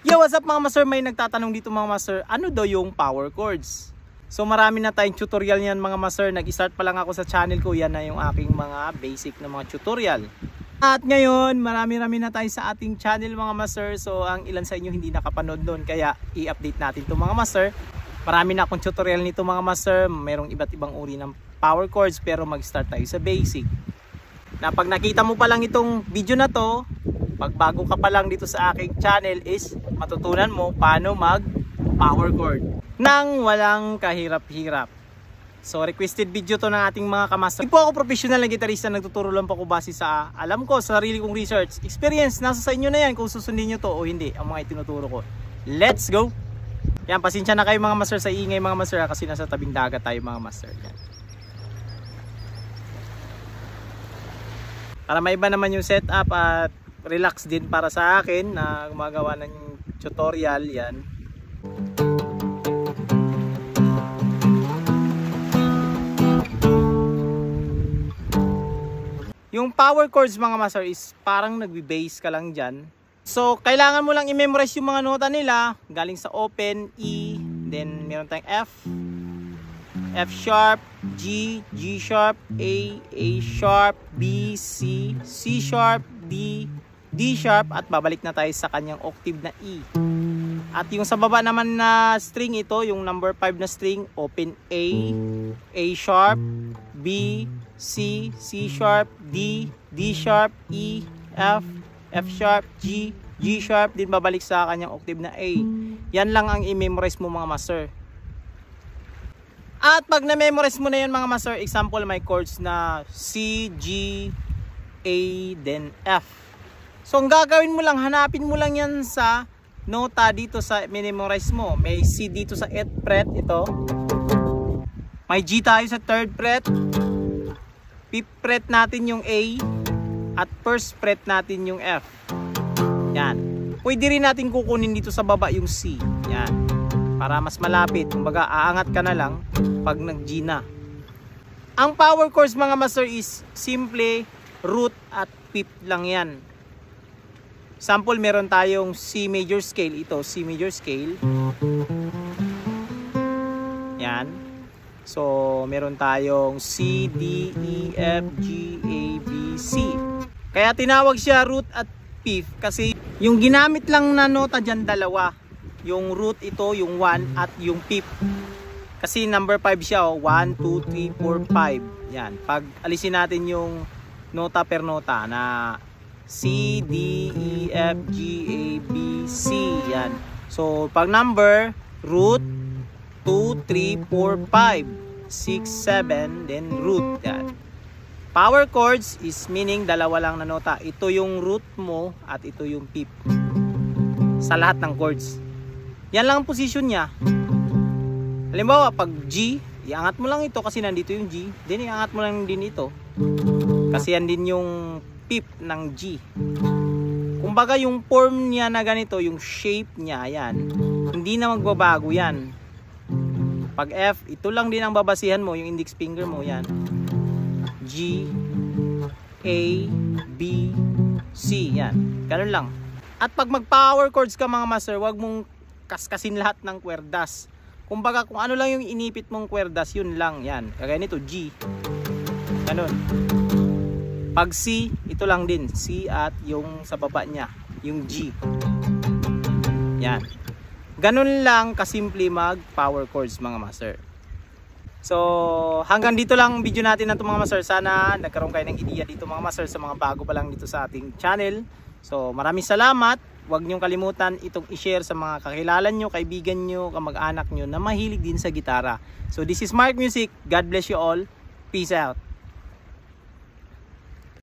Yo, what's up mga master? May nagtatanong dito mga master, ano daw yung power chords? So marami na tayong tutorial niyan mga master. Nag-start pa lang ako sa channel ko. Yan na yung aking mga basic na mga tutorial. At ngayon, marami-rami na tayo sa ating channel mga master. So ang ilan sa inyo hindi nakapanood doon, kaya i-update natin ito mga master. Marami na akong tutorial nito mga master. Merong iba't ibang uri ng power chords, pero mag-start tayo sa basic. Na pag nakita mo pa lang itong video na to, pag bago ka pa lang dito sa aking channel, is matutunan mo paano mag power chord nang walang kahirap-hirap. So requested video to ng ating mga kamaster. Hindi po ako professional na gitarista, nagtuturo lang po ako base sa alam ko, sa sarili kong research experience. Nasa sa inyo na yan kung susundin nyo to o hindi ang mga itinuturo ko. Let's go! Yan, pasensya na kayo mga master sa ingay mga master, kasi nasa tabing dagat tayo mga master. Yan. Para maiba naman yung setup at relax din para sa akin na gumagawa ng tutorial. Yan. Yung power chords mga master is parang nagbe-bass ka lang dyan. So kailangan mo lang i-memorize yung mga nota nila. Galing sa open, E, then meron tayong F, F sharp, G, G sharp, A sharp, B, C, C sharp, D, D sharp, at babalik na tayo sa kanyang octave na E. At yung sa baba naman na string, ito yung number 5 na string, open A sharp, B, C, C sharp, D, D sharp, E, F, F sharp, G, G sharp, din babalik sa kanyang octave na A. Yan lang ang i-memorize mo mga master. At pag na-memorize mo na yan mga master, example may chords na C, G, A, then F. So ang gagawin mo lang, hanapin mo lang yan sa nota dito sa memorize mo. May C dito sa 8th fret, ito. May G tayo sa 3rd fret. 5th fret natin yung A. At 1st fret natin yung F. Yan. Pwede rin natin kukunin dito sa baba yung C. Yan. Para mas malapit. Kumbaga, aangat ka na lang pag nag-G na. Ang power chords mga master is simple root at fifth lang yan. Sample, meron tayong C major scale. Ito, C major scale. Yan. So, meron tayong C, D, E, F, G, A, B, C. Kaya tinawag siya root at fifth kasi yung ginamit lang na nota dyan dalawa. Yung root ito, yung 1 at yung fifth. Kasi number 5 siya, 1, 2, 3, 4, 5. Yan. Pag alisin natin yung nota per nota na C, D, E, F, G, A, B, C. Yan. So, pag number, root, 2, 3, 4, 5, 6, 7, then root. Yan. Power chords is meaning dalawa lang na nota. Ito yung root mo at ito yung fifth. Sa lahat ng chords. Yan lang ang position niya. Halimbawa, pag G, iangat mo lang ito kasi nandito yung G. Then iangat mo lang din ito. Kasi yan din yung fifth ng G. Kumbaga yung form niya na ganito, yung shape niya, yan. Hindi na magbabago yan. Pag F, ito lang din ang babasihan mo, yung index finger mo, yan. G, A, B, C, yan. Ganun lang. At pag mag-power chords ka mga master, wag mong kaskasin lahat ng kwerdas. Kumbaga kung ano lang yung inipit mong kwerdas, yun lang, yan. Kagaya nito, G. Ganun. Pag C, ito lang din. C at yung sa baba niya, yung G. Yan. Ganun lang kasimple mag-power chords mga master. So, hanggang dito lang video natin na ito mga master. Sana nagkaroon kayo ng ideya dito mga master sa mga bago pa lang dito sa ating channel. So, maraming salamat. Huwag niyong kalimutan itong i-share sa mga kakilala nyo, kaibigan nyo, kamag-anak nyo na mahilig din sa gitara. So, this is Mark Music. God bless you all. Peace out.